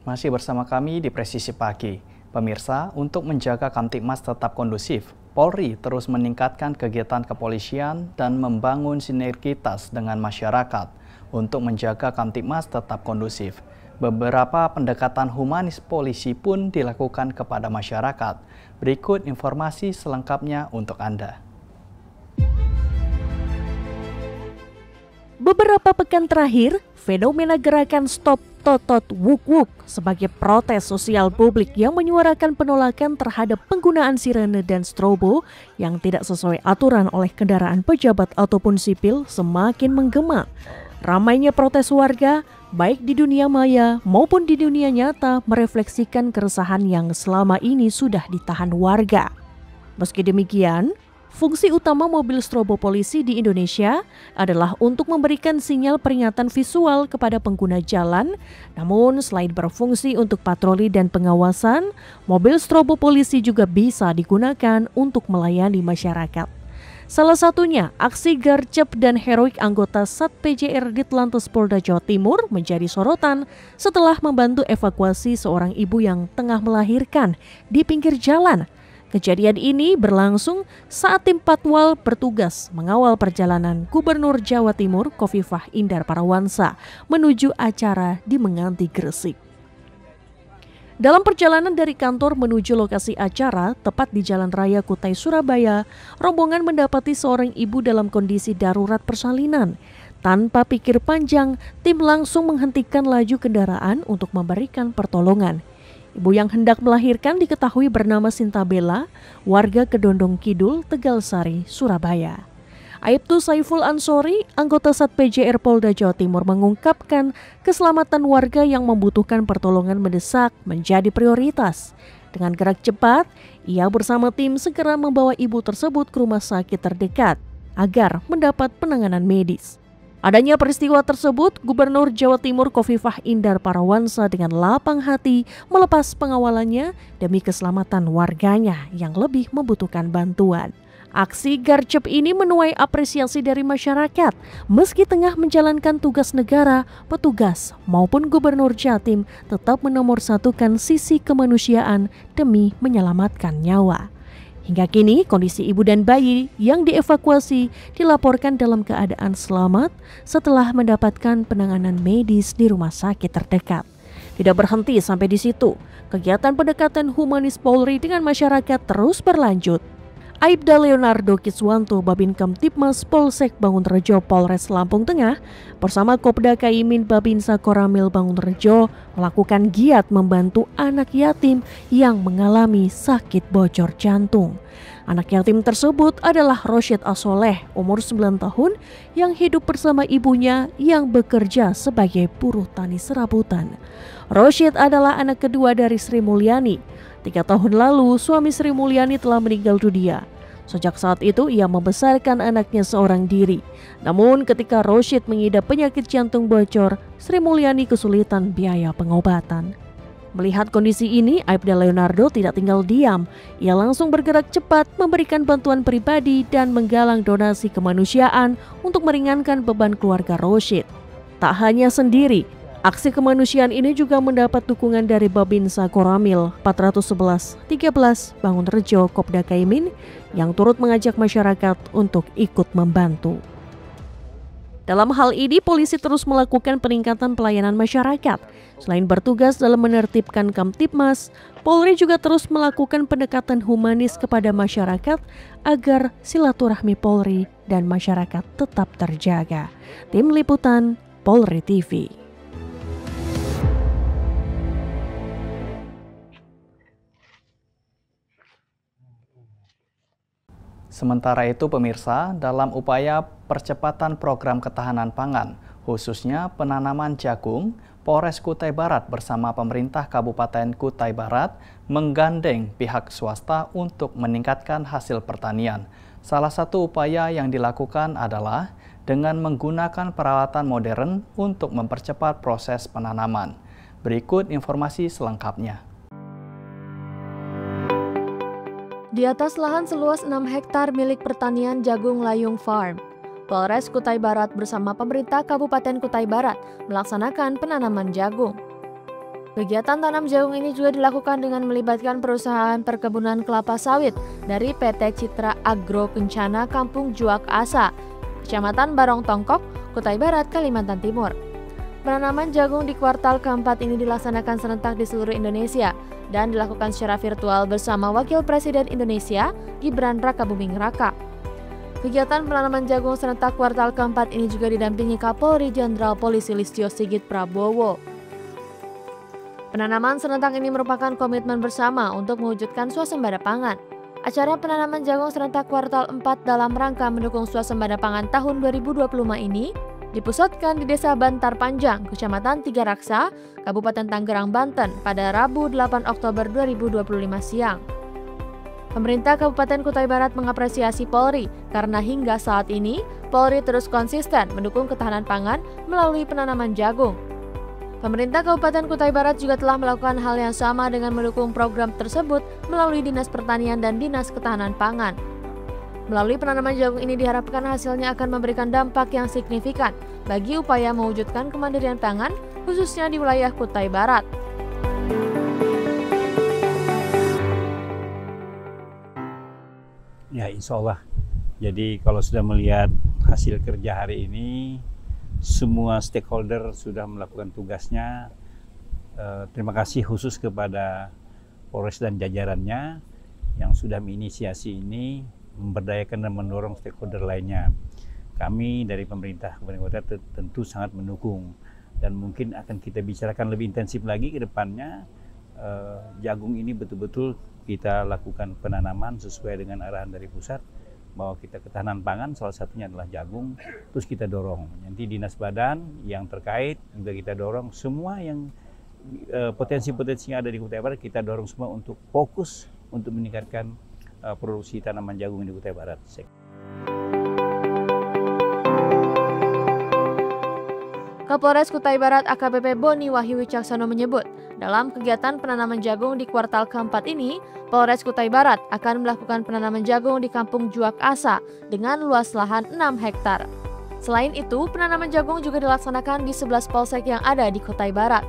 Masih bersama kami di Presisi Pagi. Pemirsa, untuk menjaga Kamtibmas tetap kondusif, Polri terus meningkatkan kegiatan kepolisian dan membangun sinergitas dengan masyarakat untuk menjaga Kamtibmas tetap kondusif. Beberapa pendekatan humanis polisi pun dilakukan kepada masyarakat. Berikut informasi selengkapnya untuk Anda. Beberapa pekan terakhir, fenomena gerakan Stop Totot Wuk Wuk sebagai protes sosial publik yang menyuarakan penolakan terhadap penggunaan sirene dan strobo yang tidak sesuai aturan oleh kendaraan pejabat ataupun sipil semakin menggema. Ramainya protes warga, baik di dunia maya maupun di dunia nyata, merefleksikan keresahan yang selama ini sudah ditahan warga. Meski demikian, fungsi utama mobil strobo polisi di Indonesia adalah untuk memberikan sinyal peringatan visual kepada pengguna jalan. Namun selain berfungsi untuk patroli dan pengawasan, mobil strobo polisi juga bisa digunakan untuk melayani masyarakat. Salah satunya, aksi gercep dan heroik anggota Sat PJR Ditlantas Polda Jawa Timur menjadi sorotan setelah membantu evakuasi seorang ibu yang tengah melahirkan di pinggir jalan. Kejadian ini berlangsung saat tim Patwal bertugas mengawal perjalanan Gubernur Jawa Timur Khofifah Indar Parawansa menuju acara di Menganti, Gresik. Dalam perjalanan dari kantor menuju lokasi acara, tepat di Jalan Raya Kutai, Surabaya, rombongan mendapati seorang ibu dalam kondisi darurat persalinan. Tanpa pikir panjang, tim langsung menghentikan laju kendaraan untuk memberikan pertolongan. Ibu yang hendak melahirkan diketahui bernama Sintabela, warga Kedondong Kidul, Tegalsari, Surabaya. Aibtu Saiful Ansori, anggota Sat PJR Polda Jawa Timur, mengungkapkan keselamatan warga yang membutuhkan pertolongan mendesak menjadi prioritas. Dengan gerak cepat, ia bersama tim segera membawa ibu tersebut ke rumah sakit terdekat agar mendapat penanganan medis. Adanya peristiwa tersebut, Gubernur Jawa Timur Khofifah Indar Parawansa dengan lapang hati melepas pengawalannya demi keselamatan warganya yang lebih membutuhkan bantuan. Aksi garcep ini menuai apresiasi dari masyarakat. Meski tengah menjalankan tugas negara, petugas maupun Gubernur Jatim tetap menomorsatukan sisi kemanusiaan demi menyelamatkan nyawa. Hingga kini, kondisi ibu dan bayi yang dievakuasi dilaporkan dalam keadaan selamat setelah mendapatkan penanganan medis di rumah sakit terdekat. Tidak berhenti sampai di situ, kegiatan pendekatan humanis Polri dengan masyarakat terus berlanjut. Aibda Leonardo Kiswanto, Babin Kamtibmas Polsek Bangunrejo Polres Lampung Tengah bersama Kopda Kaimin Babinsa Koramil Bangunrejo melakukan giat membantu anak yatim yang mengalami sakit bocor jantung. Anak yatim tersebut adalah Rosyid Asoleh, umur 9 tahun, yang hidup bersama ibunya yang bekerja sebagai buruh tani serabutan. Rosyid adalah anak kedua dari Sri Mulyani. 3 tahun lalu, suami Sri Mulyani telah meninggal dunia. Sejak saat itu, ia membesarkan anaknya seorang diri. Namun, ketika Rosyid mengidap penyakit jantung bocor, Sri Mulyani kesulitan biaya pengobatan. Melihat kondisi ini, Aibda Leonardo tidak tinggal diam. Ia langsung bergerak cepat, memberikan bantuan pribadi dan menggalang donasi kemanusiaan untuk meringankan beban keluarga Rosyid. Tak hanya sendiri, aksi kemanusiaan ini juga mendapat dukungan dari Babinsa Koramil 411 13 Bangunrejo Kopda Kaimin yang turut mengajak masyarakat untuk ikut membantu. Dalam hal ini, polisi terus melakukan peningkatan pelayanan masyarakat. Selain bertugas dalam menertibkan Kamtibmas, Polri juga terus melakukan pendekatan humanis kepada masyarakat agar silaturahmi Polri dan masyarakat tetap terjaga. Tim Liputan, Polri TV. Sementara itu pemirsa, dalam upaya percepatan program ketahanan pangan, khususnya penanaman jagung, Polres Kutai Barat bersama pemerintah Kabupaten Kutai Barat menggandeng pihak swasta untuk meningkatkan hasil pertanian. Salah satu upaya yang dilakukan adalah dengan menggunakan peralatan modern untuk mempercepat proses penanaman. Berikut informasi selengkapnya. Di atas lahan seluas 6 hektar milik pertanian jagung Layung Farm, Polres Kutai Barat bersama pemerintah Kabupaten Kutai Barat melaksanakan penanaman jagung. Kegiatan tanam jagung ini juga dilakukan dengan melibatkan perusahaan perkebunan kelapa sawit dari PT Citra Agro Kencana Kampung Juak Asa, Kecamatan Barong Tongkok, Kutai Barat, Kalimantan Timur. Penanaman jagung di kuartal keempat ini dilaksanakan serentak di seluruh Indonesia dan dilakukan secara virtual bersama Wakil Presiden Indonesia, Gibran Rakabuming Raka. Kegiatan penanaman jagung serentak kuartal keempat ini juga didampingi Kapolri Jenderal Polisi Listio Sigit Prabowo. Penanaman serentak ini merupakan komitmen bersama untuk mewujudkan swasembada pangan. Acara penanaman jagung serentak kuartal 4 dalam rangka mendukung swasembada pangan tahun 2025 ini dipusatkan di Desa Bantar Panjang, Kecamatan Tiga Raksa, Kabupaten Tangerang, Banten pada Rabu 8 Oktober 2025 siang. Pemerintah Kabupaten Kutai Barat mengapresiasi Polri karena hingga saat ini Polri terus konsisten mendukung ketahanan pangan melalui penanaman jagung. Pemerintah Kabupaten Kutai Barat juga telah melakukan hal yang sama dengan mendukung program tersebut melalui Dinas Pertanian dan Dinas Ketahanan Pangan. Melalui penanaman jagung ini diharapkan hasilnya akan memberikan dampak yang signifikan bagi upaya mewujudkan kemandirian pangan khususnya di wilayah Kutai Barat. Ya, insya Allah. Jadi kalau sudah melihat hasil kerja hari ini, semua stakeholder sudah melakukan tugasnya. Terima kasih khusus kepada Polres dan jajarannya yang sudah menginisiasi ini, memberdayakan dan mendorong stakeholder lainnya. Kami dari pemerintah Kabupaten Kota tentu sangat mendukung dan mungkin akan kita bicarakan lebih intensif lagi ke depannya. Jagung ini betul-betul kita lakukan penanaman sesuai dengan arahan dari pusat bahwa kita ketahanan pangan salah satunya adalah jagung, terus kita dorong nanti dinas badan yang terkait juga kita dorong semua yang potensi-potensi yang ada di Kutai Barat kita dorong semua untuk fokus untuk meningkatkan produksi tanaman jagung di Kutai Barat. Kapolres Kutai Barat AKBP Boni Wahyu Wicaksono menyebut, dalam kegiatan penanaman jagung di kuartal keempat ini, Polres Kutai Barat akan melakukan penanaman jagung di Kampung Juak Asa dengan luas lahan 6 hektar. Selain itu, penanaman jagung juga dilaksanakan di 11 polsek yang ada di Kutai Barat.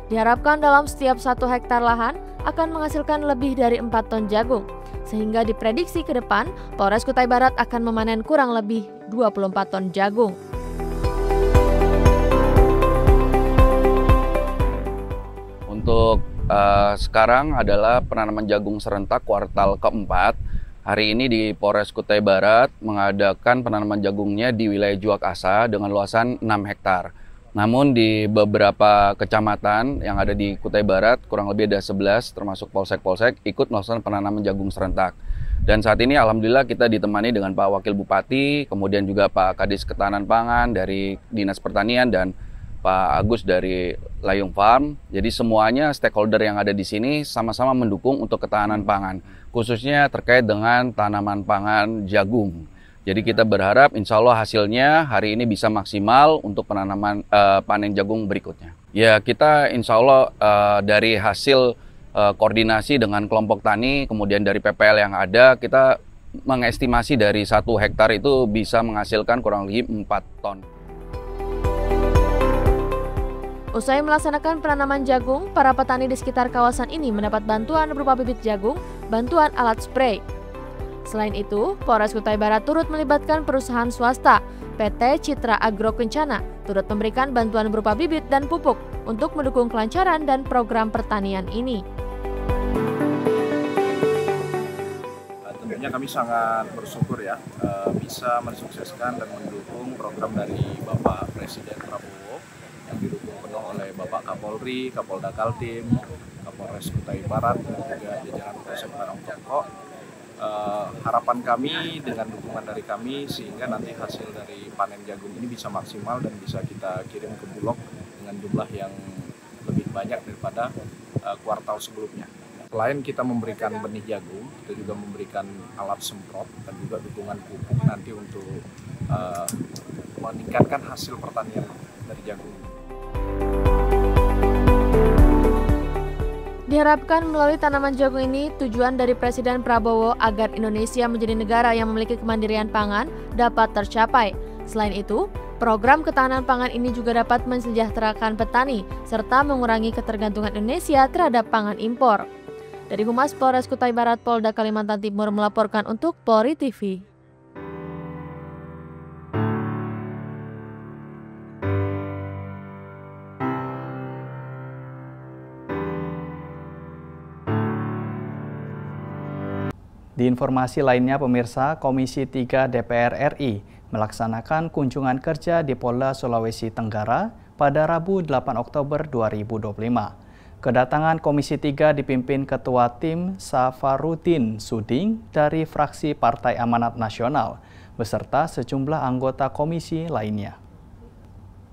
Diharapkan dalam setiap 1 hektar lahan akan menghasilkan lebih dari 4 ton jagung, sehingga diprediksi ke depan Polres Kutai Barat akan memanen kurang lebih 24 ton jagung. Untuk sekarang adalah penanaman jagung serentak kuartal keempat. Hari ini di Polres Kutai Barat mengadakan penanaman jagungnya di wilayah Juak Asa dengan luasan 6 hektar. Namun di beberapa kecamatan yang ada di Kutai Barat, kurang lebih ada 11 termasuk polsek-polsek ikut melaksanakan penanaman jagung serentak. Dan saat ini alhamdulillah kita ditemani dengan Pak Wakil Bupati, kemudian juga Pak Kadis Ketahanan Pangan dari Dinas Pertanian dan Pak Agus dari Layung Farm. Jadi semuanya stakeholder yang ada di sini sama-sama mendukung untuk ketahanan pangan, khususnya terkait dengan tanaman pangan jagung. Jadi kita berharap insya Allah hasilnya hari ini bisa maksimal untuk penanaman panen jagung berikutnya. Ya kita insya Allah dari hasil koordinasi dengan kelompok tani, kemudian dari PPL yang ada, kita mengestimasi dari 1 hektar itu bisa menghasilkan kurang lebih 4 ton. Usai melaksanakan penanaman jagung, para petani di sekitar kawasan ini mendapat bantuan berupa bibit jagung, bantuan alat spray. Selain itu, Polres Kutai Barat turut melibatkan perusahaan swasta, PT Citra Agro Kencana, turut memberikan bantuan berupa bibit dan pupuk untuk mendukung kelancaran dan program pertanian ini. Tentunya kami sangat bersyukur ya bisa mensukseskan dan mendukung program dari Bapak Presiden Prabowo yang didukung penuh oleh Bapak Kapolri, Kapolda Kaltim, Kapolres Kutai Barat, dan juga jajaran Polsek Barong Tongkok. Harapan kami dengan dukungan dari kami sehingga nanti hasil dari panen jagung ini bisa maksimal dan bisa kita kirim ke Bulog dengan jumlah yang lebih banyak daripada kuartal sebelumnya. Selain kita memberikan benih jagung, kita juga memberikan alat semprot dan juga dukungan pupuk nanti untuk meningkatkan hasil pertanian dari jagung. Diharapkan melalui tanaman jagung ini, tujuan dari Presiden Prabowo agar Indonesia menjadi negara yang memiliki kemandirian pangan dapat tercapai. Selain itu, program ketahanan pangan ini juga dapat mensejahterakan petani, serta mengurangi ketergantungan Indonesia terhadap pangan impor. Dari Humas Polres Kutai Barat, Polda Kalimantan Timur melaporkan untuk Polri TV. Di informasi lainnya, pemirsa, Komisi 3 DPR RI melaksanakan kunjungan kerja di Polda Sulawesi Tenggara pada Rabu 8 Oktober 2025. Kedatangan Komisi 3 dipimpin Ketua Tim Safarudin Suding dari fraksi Partai Amanat Nasional, beserta sejumlah anggota komisi lainnya.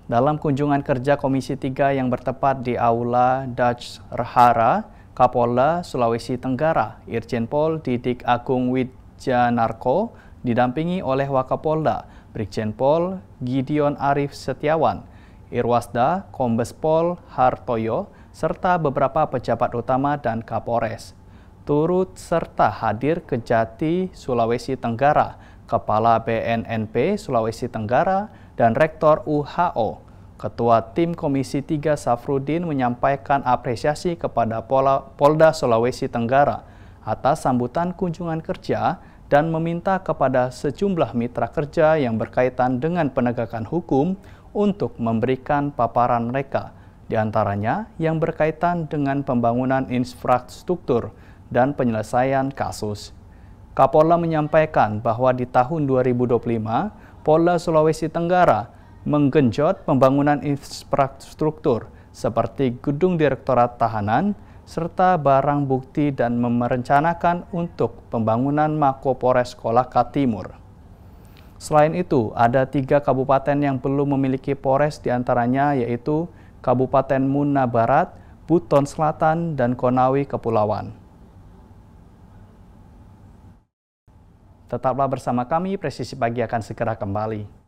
Dalam kunjungan kerja Komisi 3 yang bertempat di Aula Dutch Rahara, Kapolda Sulawesi Tenggara, Irjen Pol Didik Agung Widjanarko, didampingi oleh Wakapolda, Brigjen Pol Gideon Arif Setiawan, Irwasda, Kombes Pol Hartoyo, serta beberapa pejabat utama dan Kapolres. Turut serta hadir Kejati Sulawesi Tenggara, Kepala BNNP Sulawesi Tenggara, dan Rektor UHO. Ketua Tim Komisi 3 Safrudin menyampaikan apresiasi kepada Polda Sulawesi Tenggara atas sambutan kunjungan kerja dan meminta kepada sejumlah mitra kerja yang berkaitan dengan penegakan hukum untuk memberikan paparan mereka, di antaranya yang berkaitan dengan pembangunan infrastruktur dan penyelesaian kasus. Kapolda menyampaikan bahwa di tahun 2025, Polda Sulawesi Tenggara menggenjot pembangunan infrastruktur seperti gedung Direktorat Tahanan, serta barang bukti dan merencanakan untuk pembangunan Mako Polres Kolaka Timur. Selain itu, ada 3 kabupaten yang belum memiliki Polres, diantaranya yaitu Kabupaten Muna Barat, Buton Selatan, dan Konawe Kepulauan. Tetaplah bersama kami, Presisi Pagi akan segera kembali.